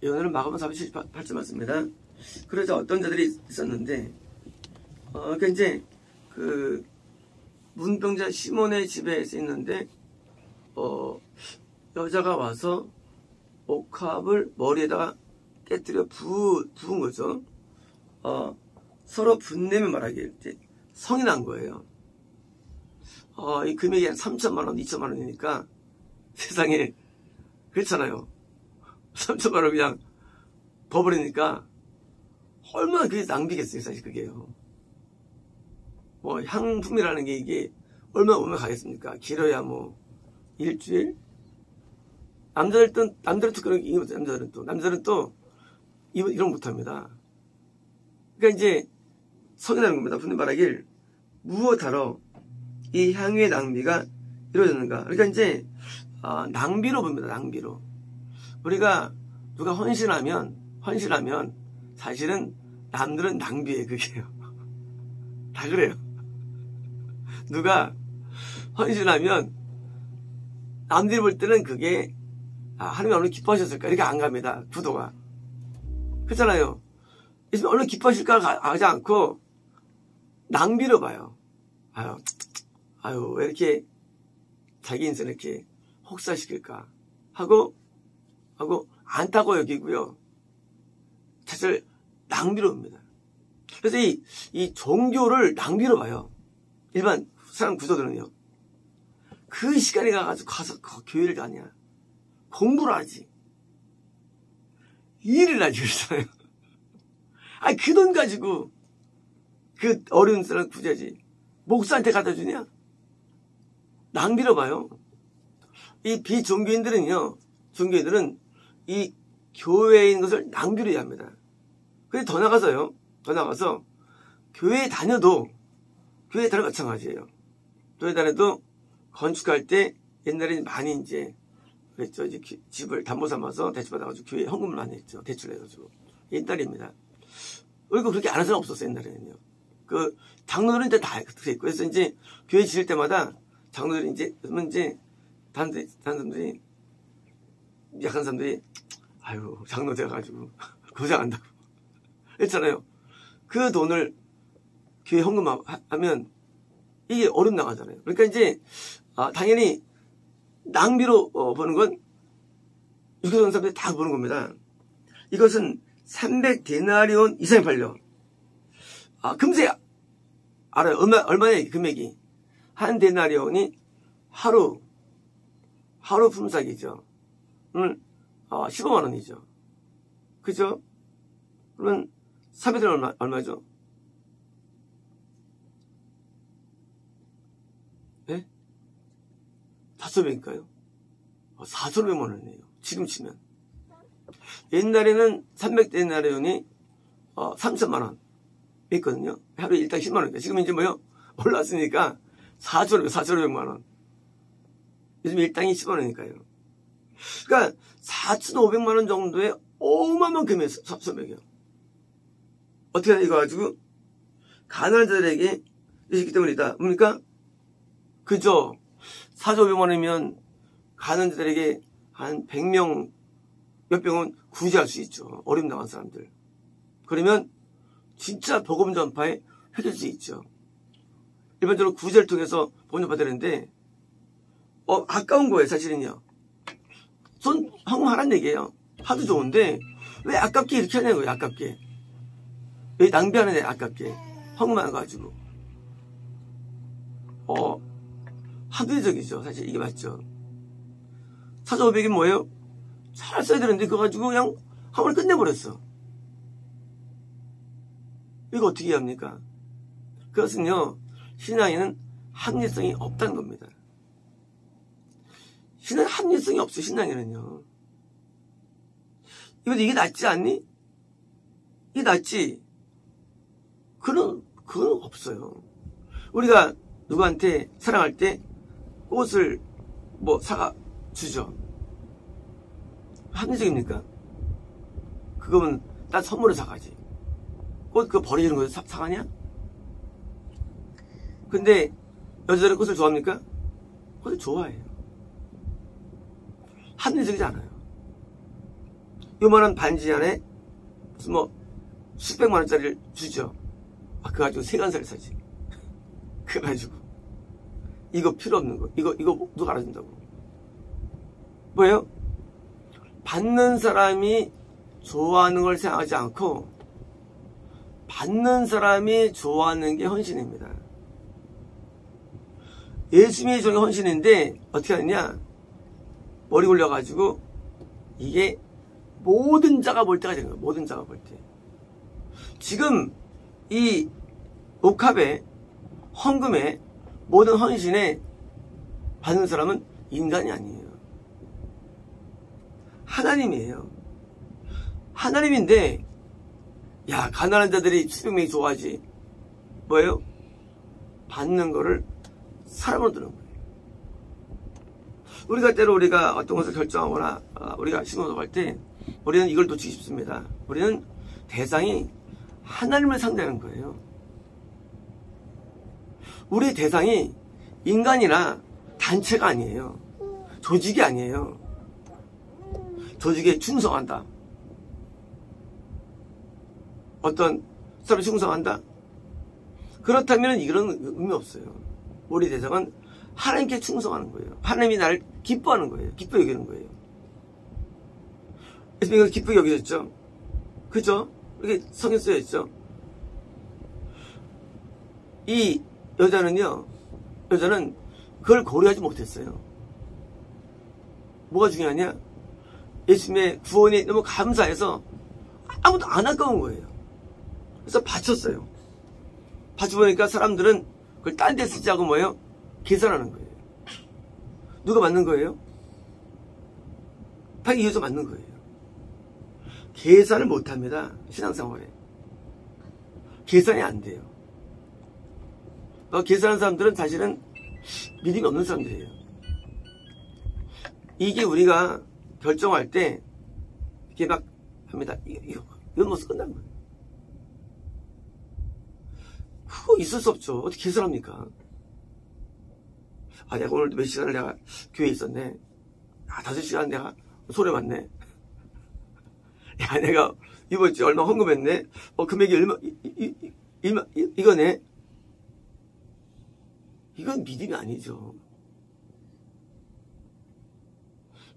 오늘은 마가복음 478절 맞습니다. 그러자 어떤 자들이 있었는데, 그러니까 이제 그 문병자 시몬의 집에 있는데, 여자가 와서 옥합을 머리에다가 깨뜨려 부은 거죠. 서로 분내며 말하길 이제 성이 난 거예요. 이 금액이 한 3천만 원, 2천만 원이니까 세상에 그렇잖아요. 3천만 원 그냥 버버리니까 얼마나 그게 낭비겠어요, 사실 그게요. 뭐 향품이라는 게 이게 얼마나 오면 가겠습니까? 길어야 뭐 일주일? 남자들은 또 이런 거 못합니다. 그러니까 이제 성이 나는 겁니다. 분명 말하길 무엇하러 이 향유의 낭비가 이루어졌는가. 그러니까 이제 낭비로 봅니다. 낭비로. 우리가 누가 헌신하면 사실은 남들은 낭비해. 그게요. 다 그래요. 누가 헌신하면 남들이 볼 때는 그게 하나님이 얼마나 기뻐하셨을까 이렇게 안 갑니다. 구도가. 그렇잖아요. 있으면 얼마나 기뻐하실까 가지 않고 낭비로 봐요. 아유 왜 이렇게 자기 인생을 이렇게 혹사시킬까 하고 안타고 여기고요. 사실 낭비로 봅니다. 그래서 이 종교를 낭비로 봐요. 일반 사람 구조들은요. 그 시간에 가서 교회를 다녀. 공부를 하지. 일을 하지, 그러잖아요. 그 돈 가지고, 그 어려운 사람 구제하지. 목사한테 갖다 주냐? 낭비로 봐요. 이 비종교인들은 이 교회에 있는 것을 낭비로 이해합니다. 근데 더 나가서, 교회에 다녀도 마찬가지예요. 교회 다녀도 건축할 때 옛날에 많이 이제 그랬죠. 이제 집을 담보 삼아서 대출받아가지고 교회에 헌금을 많이 했죠. 대출해가지고. 옛날입니다. 그리고 그렇게 안 한 사람 없었어요. 옛날에는요. 그 장로들은 이제 다 그랬고. 그래서 이제 교회 지을 때마다 장로들이 이제 다른 사람들이 약한 사람들이 장로 돼가지고 고생한다고 했잖아요. 그 돈을 교회 헌금하면 이게 어렵 나가잖아요. 그러니까 이제 당연히 낭비로 보는 건 유교적 사람들이 다 보는 겁니다. 이것은 300데나리온 이상이 팔려. 금세 알아요. 얼마냐 금액이. 한 데나리온이 하루 품삯이죠. 15만 원이죠. 그죠? 그러면 300데나리온 얼마죠? 네? 4,500인가요? 4,500만 원이에요. 지금 치면. 옛날에는 300데나리온이 3천만 원 있거든요. 하루에 일당 10만 원이니까. 지금 이제 올랐으니까 4,500만 원. 요즘 일당이 10만 원이니까요. 그러니까 4,500만 원 정도의 어마어마한 금액이에요. 4,500이요. 어떻게 하나 이거 가지고 가난한 자들에게 있기 때문이다. 뭡니까? 그죠? 4,500만 원이면 가난한 자들에게 한 100명, 몇 명은 구제할 수 있죠. 어려움 당한 사람들. 그러면 진짜 복음 전파에 해줄 수 있죠. 일반적으로 구제를 통해서 복음 전파 되는데 아까운 거예요. 사실은요. 헌금하라는 얘기예요. 하도 좋은데 왜 아깝게 이렇게 하냐고요. 아깝게. 왜 낭비하는 애 아깝게. 헌금하는 거 가지고. 합리적이죠. 사실 이게 맞죠. 4,500이 뭐예요? 잘 써야 되는데 그거 가지고 그냥 한 번에 끝내버렸어. 이거 어떻게 해야 합니까? 그것은요. 신앙에는 합리성이 없다는 겁니다. 신앙 합리성이 없어. 신앙에는요. 이게 낫지 않니? 이게 낫지. 그건 없어요. 우리가 누구한테 사랑할 때 꽃을 사가 주죠. 합리적입니까? 그거면 딴 선물을 사가지. 꽃 그거 버리는 거 사가냐? 근데 여자들은 꽃을 좋아합니까? 꽃을 좋아해요. 합리적이지 않아요. 요만한 반지 안에 무슨 뭐 수백만 원짜리를 주죠. 그거 가지고 세간살을 사지. 그거 가지고 이거 필요 없는 거, 이거 누가 알아준다고. 뭐예요? 받는 사람이 좋아하는 걸 생각하지 않고 받는 사람이 좋아하는 게 헌신입니다. 예수님이 저게 헌신인데 어떻게 하느냐? 머리 굴려가지고 이게 모든 자가 볼 때가 되는 거예요. 모든 자가 볼 때. 지금 이 옥합에 헌금에 모든 헌신에 받는 사람은 인간이 아니에요. 하나님이에요. 하나님인데 야, 가난한 자들이 수백명이 좋아하지. 뭐예요? 받는 거를 사람으로 드는 거예요. 우리가 때로 우리가 어떤 것을 결정하거나 우리가 신고도 할 때 우리는 이걸 놓치기 쉽습니다. 우리는 대상이 하나님을 상대하는 거예요. 우리의 대상이 인간이나 단체가 아니에요. 조직이 아니에요. 조직에 충성한다. 어떤 사람이 충성한다. 그렇다면 이런 의미 없어요. 우리 대상은 하나님께 충성하는 거예요. 하나님이 나를 기뻐하는 거예요. 기뻐 여기는 거예요. 예수님이 기쁘게 여기셨죠. 그죠? 이렇게 성경 쓰여 있죠. 이 여자는 그걸 고려하지 못했어요. 뭐가 중요하냐? 예수님의 구원이 너무 감사해서 아무도 안 아까운 거예요. 그래서 바쳤어요. 바쳐보니까 사람들은 그걸 딴 데 쓰지 않고 뭐예요? 계산하는 거예요. 누가 맞는 거예요? 당연히 이어서 맞는 거예요. 계산을 못합니다. 신앙생활에. 계산이 안 돼요. 계산하는 사람들은 사실은 믿음이 없는 사람들이에요. 이게 우리가 결정할 때 이렇게 막 합니다. 이건 뭐 끝난 거예요. 그거 있을 수 없죠. 어떻게 계산합니까? 내가 오늘도 몇 시간을 내가 교회에 있었네. 5시간 내가 소리 맞네. 야, 내가 이번 주에 얼마 헌금했네. 금액이 얼마, 이거네. 이건 믿음이 아니죠.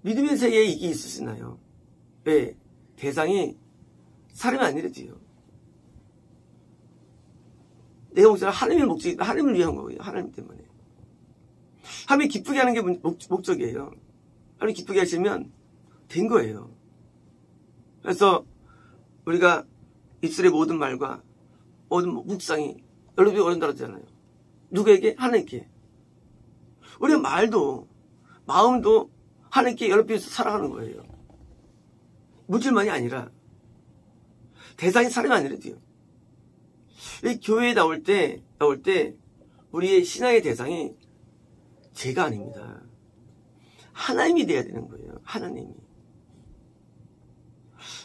믿음의 세계에 이게 있으시나요? 왜? 대상이 사람이 아니래지요. 내가 목적은 하나님의 목적이 하나님을 위한 거예요. 하나님 때문에. 하나님이 기쁘게 하는 게 목적이에요. 하나님이 기쁘게 하시면 된 거예요. 그래서 우리가 입술의 모든 말과 모든 묵상이 여러분이 어른다고 하잖아요. 누구에게? 하나님께. 우리가 말도 마음도 하나님께 연합해서 살아가는 거예요. 물질만이 아니라 대상이 사람이 아니래도요. 이 교회에 나올 때 우리의 신앙의 대상이 제가 아닙니다. 하나님이 돼야 되는 거예요.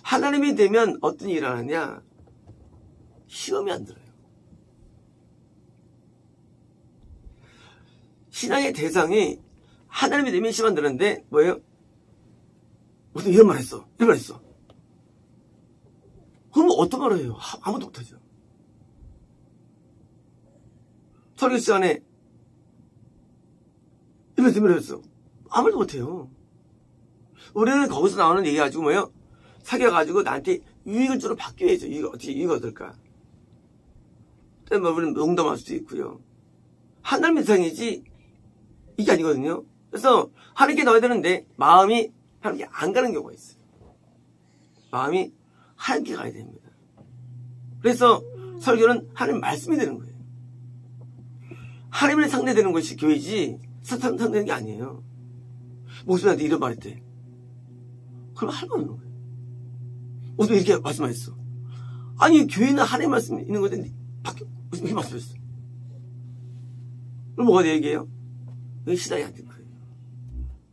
하나님이 되면 어떤 일을 하느냐? 시험이 안 들어요. 신앙의 대상이 하나님이 되면 시험 안 드는데 뭐예요? 무슨 이런 말 했어. 그럼 어떤 말을 해요? 아무도 못하죠. 설교 시간에 이런 말을 했어. 아무도 못해요. 우리는 거기서 나오는 얘기 가지고 뭐예요? 사귀어가지고 나한테 유익을 주로 바뀌어야죠. 이거 어떨까? 때문에 우리는 농담할 수도 있고요. 하나님의 대상이지 이게 아니거든요. 그래서 하나님께 넣어야 되는데 마음이 하나님께 안 가는 경우가 있어요. 마음이 하나님께 가야 됩니다. 그래서 설교는 하나님 말씀이 되는 거예요. 하나님을 상대되는 것이 교회지 사탄 상대되는 게 아니에요. 목사님한테 이런 말 했대. 그럼 할 말 없는 거예요. 무슨 이렇게 말씀하셨어. 아니 교회는 하나님 말씀이 있는 건데 밖에 무슨 이렇게 말씀하셨어. 그럼 뭐가 얘기해요? 여기 신앙이 안 된 거예요.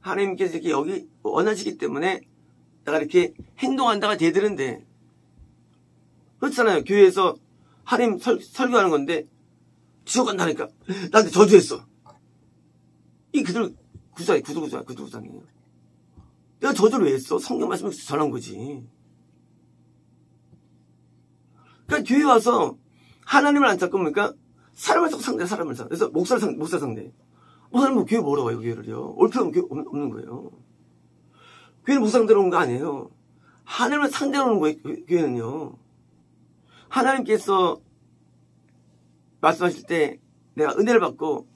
하나님께서 이렇게 여기 원하시기 때문에 내가 이렇게 행동한다가 되드는데 그렇잖아요. 교회에서 하나님 설교하는 건데 지옥 간다니까 나한테 저주했어. 이 그들 구두구장이에요. 내가 저주를 왜 했어? 성경 말씀을 전한 거지. 그러니까 교회 와서 하나님을 안 찾고 뭡니까? 사람을 상대, 사람을 상대. 그래서 목사 상대. 목사님 뭐 교회 뭐라고 해요, 교회를요? 올 필요 없는 거예요. 교회는 목사 상대로 오는 거 아니에요. 하나님을 상대로 오는 거예요, 교회는요. 하나님께서 말씀하실 때 내가 은혜를 받고,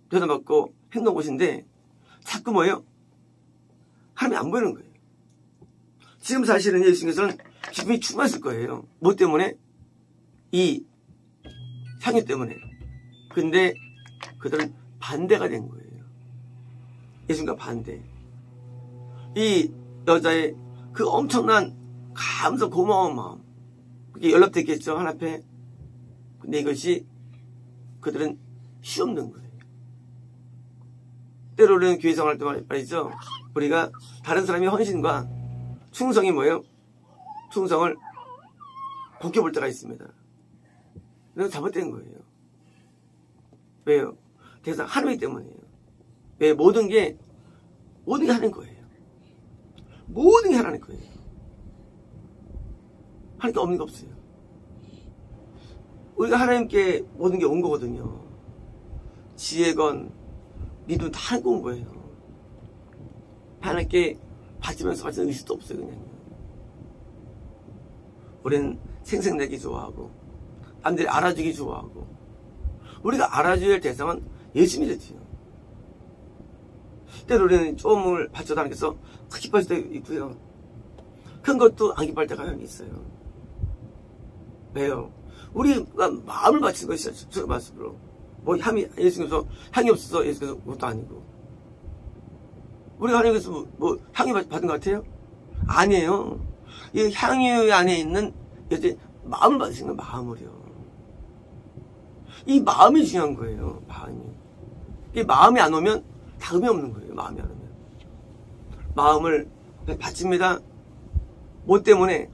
대답받고, 행동 보신데, 자꾸 뭐예요? 하나님이 안 보이는 거예요. 지금 사실은 예수님께서는 기쁨이 충만했을 거예요. 뭐 때문에? 이 향유 때문에. 근데 그들은 반대가 된 거예요. 예수님과 반대. 이 여자의 그 엄청난 감사 고마운 마음. 그게 연락됐겠죠, 하나 앞에. 근데 이것이 그들은 시험된 거예요. 때로는 교회 생활할 때 말이죠. 우리가 다른 사람의 헌신과 충성이 뭐예요? 충성을 곱게 볼 때가 있습니다. 그건 잘못된 거예요. 왜요? 대상 하나님 때문이에요. 왜? 모든 게 하나님 거예요. 모든 게 하나님 거예요. 하나님께 없는 게 없어요. 우리가 하나님께 모든 게 온 거거든요. 지혜건 믿음 다 하나님께 온 거예요. 하나님께 받으면서 받는 의식도 없어요. 그냥. 우리는 생색내기 좋아하고 남들이 알아주기 좋아하고 우리가 알아줘야 할 대상은 예수님이랬지요. 때로 우리는 조금을 바쳐도 하나님께서 기뻐할 때도 있고요. 큰 것도 안 기뻐할 때가 있어요. 왜요? 우리가 마음을 바치는 것이 저 말씀으로 뭐 예수님께서 향이 없어서 예수님께서 그것도 아니고 우리가 하나님께서 뭐 향이 받은 것 같아요? 아니에요. 이 향유 안에 있는 이제 마음을 받으신 건 마음을요. 이 마음이 중요한 거예요. 마음이. 이 마음이 안 오면 다 의미 없는 거예요. 마음이 안 오면. 마음을 바칩니다. 뭐 때문에?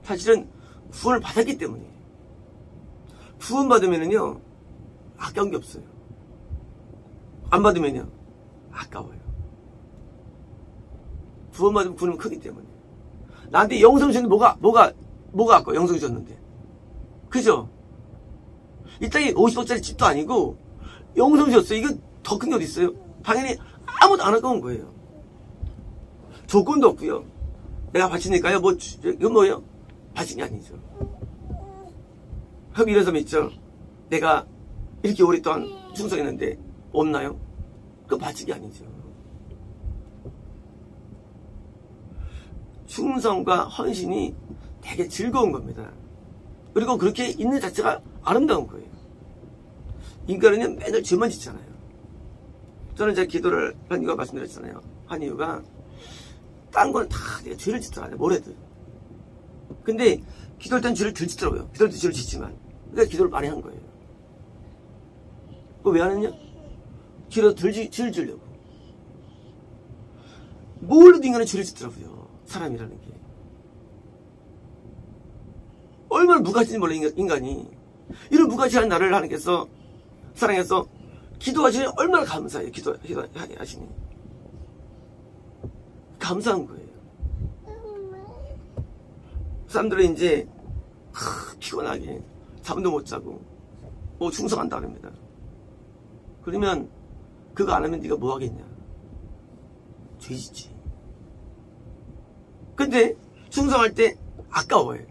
사실은 구원을 받았기 때문이에요. 구원 받으면은요 아까운 게 없어요. 안 받으면요 아까워요. 구원 받으면 구원은 크기 때문에. 나한테 영성 주셨는데 뭐가 아까워? 영성 주셨는데. 그죠? 이 땅에 50억짜리 집도 아니고 영성 주셨어요. 이거 더 큰 게 어디 있어요? 당연히 아무도 안 아까운 거예요. 조건도 없고요. 내가 바치니까요. 이건 뭐예요? 바친 게 아니죠. 그럼 이런 사람 있죠. 내가 이렇게 오랫동안 충성했는데 없나요? 그건 바친 게 아니죠. 충성과 헌신이 되게 즐거운 겁니다. 그리고 그렇게 있는 자체가 아름다운 거예요. 인간은 맨날 죄만 짓잖아요. 저는 제가 기도를 한 이유가 말씀드렸잖아요. 한 이유가 딴 건 다 내가 죄를 짓더라고요. 뭐래도. 근데 기도할 땐 죄를 덜 짓더라고요. 기도할 때 죄를 짓지만. 그러니까 기도를 많이 한 거예요. 그거 왜 하느냐? 기도를 덜 지으려고. 뭘 해도 인간은 죄를 짓더라고요. 사람이라는 게. 얼마나 무가치인지 몰라 인간이. 이런 무가치한 나를 하나님께서 사랑해서 기도하시니 얼마나 감사해요. 기도하시니. 감사한 거예요. 사람들은 이제 피곤하게 잠도 못 자고 충성한다 그럽니다. 그러면 그거 안 하면 네가 뭐 하겠냐? 죄지지. 근데 충성할 때 아까워요.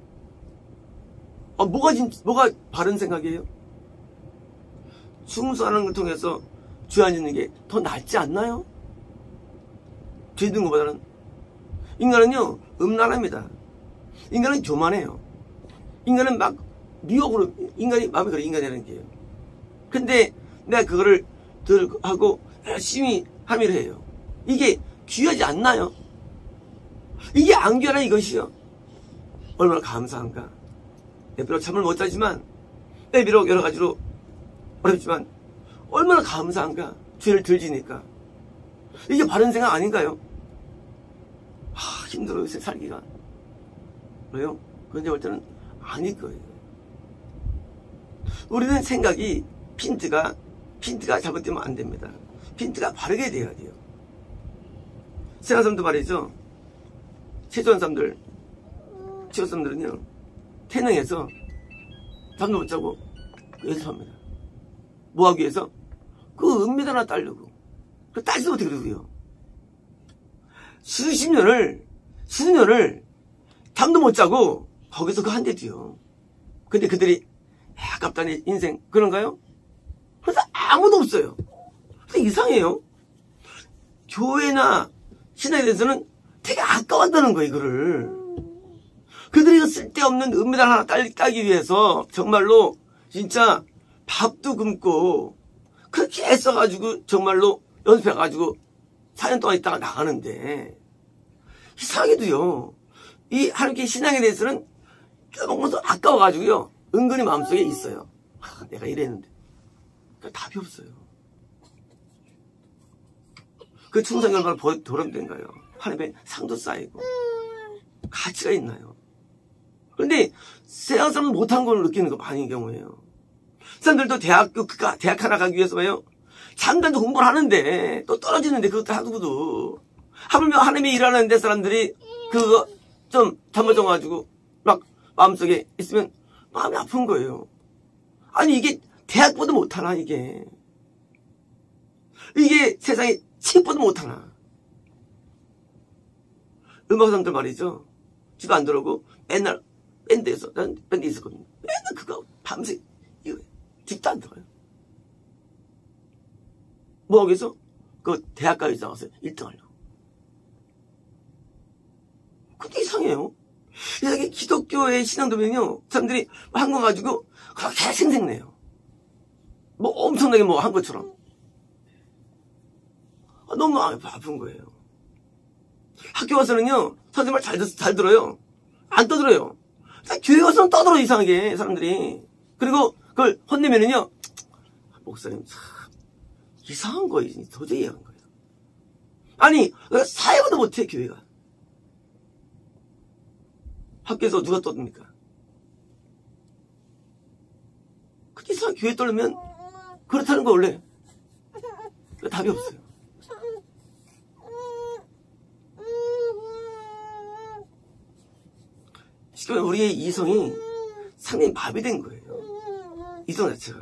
뭐가 바른 생각이에요? 충성하는 걸 통해서 죄 안 짓는 게 더 낫지 않나요? 죄 짓는 것보다는. 인간은요 음란합니다. 인간은 교만해요. 인간은 막 미혹으로 인간이 마음이 그래. 인간이라는 게요. 근데 내가 그거를 하고 열심히 함의를 해요. 이게 귀하지 않나요? 이게 안 귀하나 이것이요. 얼마나 감사한가. 비록 잠을 못 자지만 비록 여러 가지로 어렵지만 얼마나 감사한가. 죄를 덜 지니까. 이게 바른 생각 아닌가요? 힘들어요. 요새 살기가. 그래요? 그런데 볼 때는 아닐 거예요. 우리는 생각이 핀트가 잘못되면 안 됩니다. 핀트가 바르게 돼야 돼요. 세상 사람도 말이죠. 최소한 사람들은요 태능에서 잠도 못 자고 연습합니다. 뭐 하기 위해서? 그 은메달 하나 따려고. 그 따지도 못해 그러고요. 수십 년을 잠도 못 자고 거기서 그 한 대 뒤요. 근데 그들이 아깝다 내 인생 그런가요? 그래서 아무도 없어요. 그래서 이상해요. 교회나 신앙에 대해서는 되게 아까웠다는 거예요, 이거를. 그들이 쓸데없는 은메달 하나 따기 위해서 정말로 진짜 밥도 굶고 그렇게 애써가지고 정말로 연습해가지고 4년 동안 있다가 나가는데 이상하게도요. 이 하나님께 신앙에 대해서는 조금도 아까워가지고요. 은근히 마음속에 있어요. 내가 이랬는데. 그러니까 답이 없어요. 그 충성이 얼마나 보람된가요? 하나님의 상도 쌓이고 가치가 있나요? 그런데 세상 사람은 못한 걸 느끼는 거 많은 경우예요. 사람들도 대학 하나 가기 위해서 봐요. 잠깐도 공부를 하는데 또 떨어지는데 그것도 하고도 하물며 하나님이 일하는데 사람들이 그거 좀 잘못져가지고 막 마음속에 있으면 마음이 아픈 거예요. 아니 이게 대학보다 못하나 이게 세상에 책보다 못하나. 음악사람들 말이죠. 집에 안 들어오고 맨날 밴드에서 난 밴드 있었거든요. 맨날 그거 밤새 이거 집도 안 들어가요. 뭐 하기 위해서 그 대학까지 나가서 1등 하려고. 근데 이상해요. 이상하게 기독교의 신앙도면요 사람들이 한 거 가지고 그렇게 생생내요. 뭐 엄청나게 뭐 한 것처럼. 너무 아픈 거예요. 학교 와서는요 선생님 말 잘 들어요. 안 떠들어요. 교회 와서는 떠들어 이상하게 사람들이. 그리고 그걸 혼내면은요 목사님 참 이상한 거예요. 도저히 이해한 거예요. 아니 사회보다 못해 교회가. 학교에서 누가 떠듭니까? 근데 이상한 교회 떠들면 그렇다는 거 원래 답이 없어요. 지금 우리의 이성이 상당히 마비된 거예요. 이성 자체가.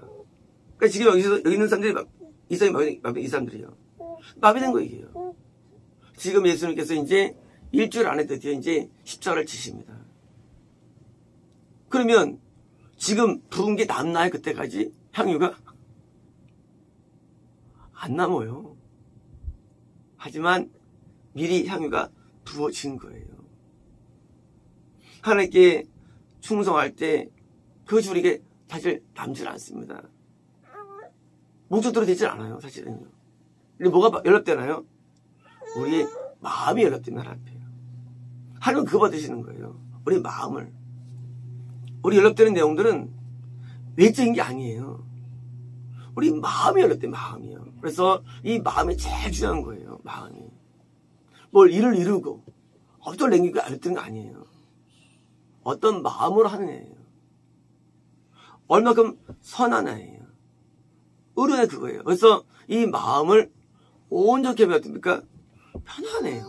그러니까 지금 여기 있는 사람들이 이성이 마비된 이 사람들이요. 마비된 거예요. 지금 예수님께서 이제 일주일 안에 드디어 이제 십자가를 지십니다. 그러면 지금 부은 게 남나요? 그때까지 향유가? 안 남아요. 하지만 미리 향유가 부어진 거예요. 하나님께 충성할 때 그것이 우리에게 사실 남질 않습니다. 목적대로 되질 않아요. 사실은요. 근데 뭐가 연락되나요? 우리의 마음이 연락되면 하나님 앞에요. 하나님은 그거 받으시는 거예요. 우리 마음을. 우리 연락되는 내용들은 외적인 게 아니에요. 우리 마음이 연락돼, 마음이요. 그래서 이 마음이 제일 중요한 거예요. 마음이. 뭘 일을 이루고 업적을 남기고 알려드리는 거 아니에요. 어떤 마음으로 하는 애예요. 얼마큼 선한 애예요. 의료는 그거예요. 그래서 이 마음을 온전히 하면 어떻습니까? 편안해요.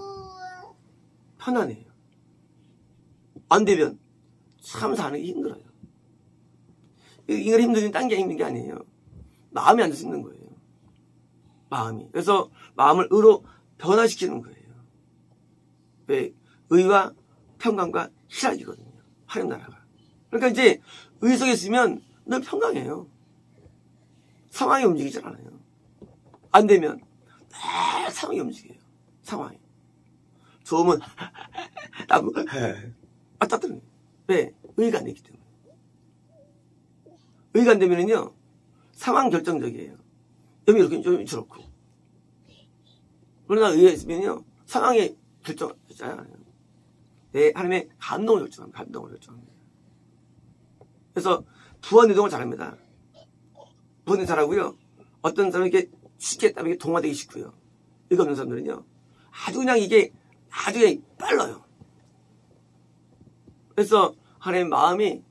편안해요. 안 되면 참 사는 게 힘들어요. 인간이 힘든 딴 게 힘든 게 아니에요. 마음이 안 될 수 있는 거예요. 마음이. 그래서 마음을 의로 변화시키는 거예요. 왜? 의와 평강과 희락이거든요. 하나님 나라가. 그러니까 이제 의 속에 있으면 늘 평강해요. 상황이 움직이질 않아요. 안 되면 늘 상황이 움직여요. 상황이. 좋으면 나고 따뜻해요. 왜? 의가 안 되기 때문에. 의가 안 되면은요 상황 결정적이에요. 여기 이렇게 좀 저렇고. 그러나 의가 있으면요 상황에 결정하지 않아요. 내 하나님의 감동을 결정합니다. 감동을 결정합니다. 그래서 부원 이동을 잘합니다. 부원 이동 잘하고요. 어떤 사람은 이렇게 쉽게 따르게 동화되기 쉽고요. 의가 없는 사람들은요 아주 그냥 이게 아주 그냥 빨라요. 그래서 하나님의 마음이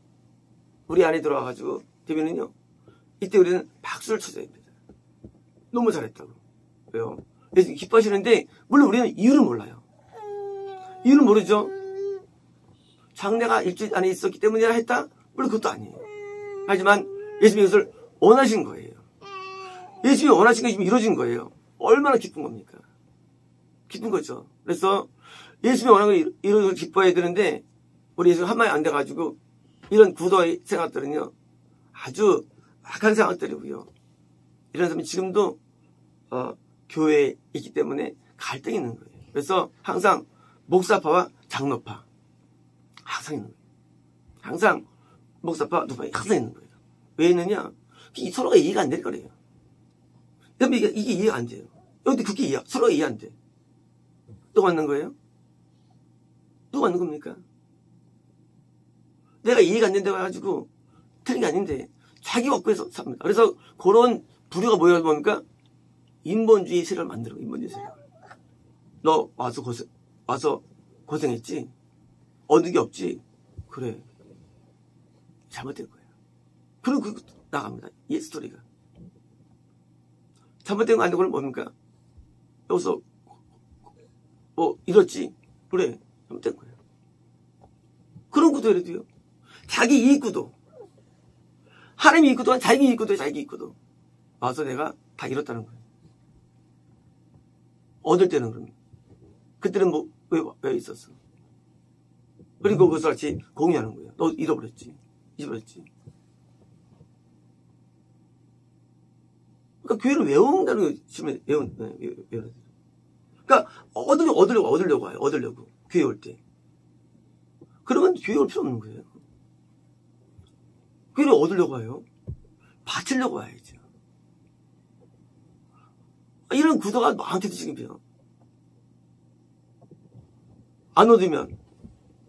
우리 안에 들어와가지고 되면은요 이때 우리는 박수를 쳐줘야 됩니다. 너무 잘했다고. 왜요? 그래서 기뻐하시는데 물론 우리는 이유를 몰라요. 이유는 모르죠. 장래가 일주일 안에 있었기 때문이라 했다? 물론 그것도 아니에요. 하지만 예수님이 이것을 원하신 거예요. 예수님이 원하신 것이 지금 이루어진 거예요. 얼마나 기쁜 겁니까? 기쁜 거죠. 그래서 예수님이 원하는 걸 이루어진 걸 기뻐해야 되는데 우리 예수님 한 마디 안 돼가지고 이런 구도의 생각들은요. 아주 악한 생각들이고요. 이런 사람이 지금도 교회에 있기 때문에 갈등이 있는 거예요. 그래서 항상 목사파와 장로파 항상 있는 거예요. 항상 목사파, 누파가 항상 있는 거예요. 왜 있느냐? 서로가 이해가 안 될 거래요. 그럼 이게 이해가 안 돼요. 여기 그게 서로가 이해 안 돼. 누가 맞는 거예요? 누가 맞는 겁니까? 내가 이해가 안 된다고 해가지고 틀린 게 아닌데 자기 확보해서 삽니다. 그래서 그런 부류가 뭡니까? 인본주의 세력을 만들어. 인본주의 세력. 너 와서 고생했지? 얻은 게 없지? 그래. 잘못된 거야. 그리고 나갑니다. 이 스토리가. 잘못된 거 아닌 건 뭡니까? 여기서 이렇지? 그래. 잘못된 거야. 그런 구도라도요. 자기 이익구도. 하나님 이익구도, 자기 이익구도, 자기 이익구도. 와서 내가 다 잃었다는 거예요. 얻을 때는 그럼. 그때는 왜 있었어? 그리고 그것을 같이 공유하는 거예요. 너 잃어버렸지. 잊어버렸지. 그러니까 교회를 외운다는 거 지금 외우는. 그러니까 얻으려고 와요. 얻으려고. 교회 올 때. 그러면 교회 올 필요 없는 거예요. 교회를 얻으려고 와요. 바치려고 와야죠. 이런 구도가 많게도 지금요. 안 얻으면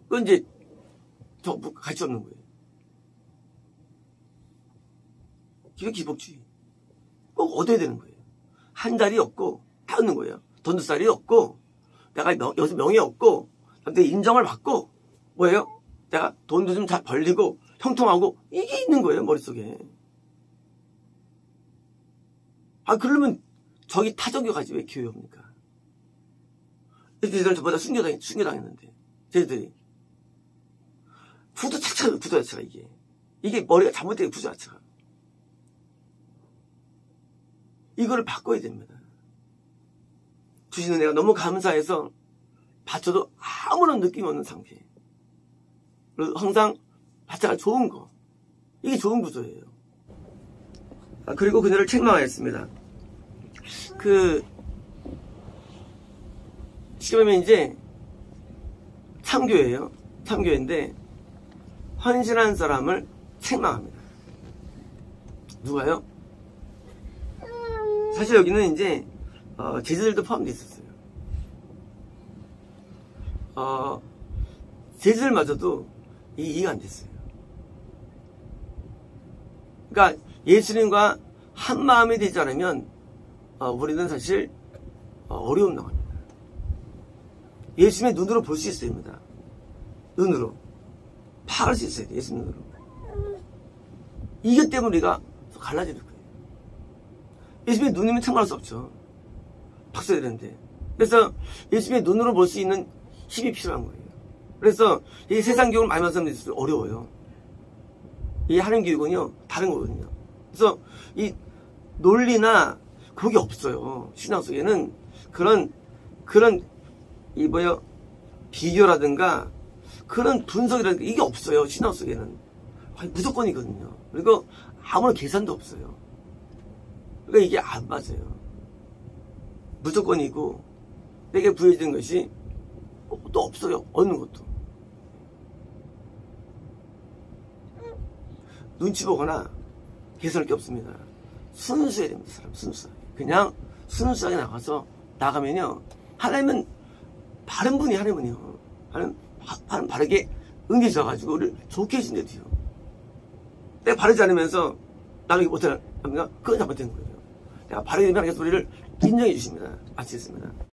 그건 이제 더 가치 없는 거예요. 이게 기복주의. 꼭 얻어야 되는 거예요. 한 달이 없고 다 얻는 거예요. 돈도 쌀이 없고 내가 여기서 명예 없고 내 인정을 받고 뭐예요? 내가 돈도 좀 잘 벌리고 형통하고 이게 있는 거예요. 머릿속에. 그러면 저기 타적이 가지 왜 교회 옵니까? 이들은 저보다 순교당했는데 쟤들이 구도 자체가 이게 머리가 잘못된 구조 자체가 이거를 바꿔야 됩니다. 주시는 내가 너무 감사해서 바쳐도 아무런 느낌이 없는 상태. 그리고 항상 바쳐가 좋은 거. 이게 좋은 구조예요. 그리고 그녀를 책망하였습니다. 쉽게 보면 이제 참교예요. 참교인데 헌신한 사람을 책망합니다. 누가요? 사실 여기는 이제 제자들도 포함되어 있었어요. 제자들마저도 이해가 안 됐어요. 그러니까 예수님과 한 마음이 되지 않으면 우리는 사실 어려움 나옵니다. 예수님의 눈으로 볼 수 있어야 됩니다. 눈으로 파악할 수 있어야 돼요. 예수님 눈으로. 이것 때문에 우리가 갈라지는 거예요. 예수님의 눈이면 책망할 수 없죠. 박수해야 되는데. 그래서 예수님의 눈으로 볼 수 있는 힘이 필요한 거예요. 그래서 이 세상 교육을 많이 받는 사람들이 어려워요. 이 하나님 교육은요 다른 거거든요. 그래서 이 논리나 그게 없어요. 신앙 속에는 그런 비교라든가 그런 분석이라든가 이게 없어요. 신앙 속에는 무조건이거든요. 그리고 아무런 계산도 없어요. 그러니까 이게 안 맞아요. 무조건이고 내게 부여진 것이 또 없어요. 얻는 것도. 눈치 보거나 계산할 게 없습니다. 순수해야 됩니다. 사람 순수하게. 그냥 순수하게 나가면요. 하나님은 바른 분이 하나님은요. 하나님 바르게 응해져가지고 우리를 좋게 해준대요. 내가 바르지 않으면서 남에게 못하는 겁니까? 그건 잘못된 거예요. 내가 바르게 되면 하나님께서 우리를 인정해 주십니다. 아시겠습니다.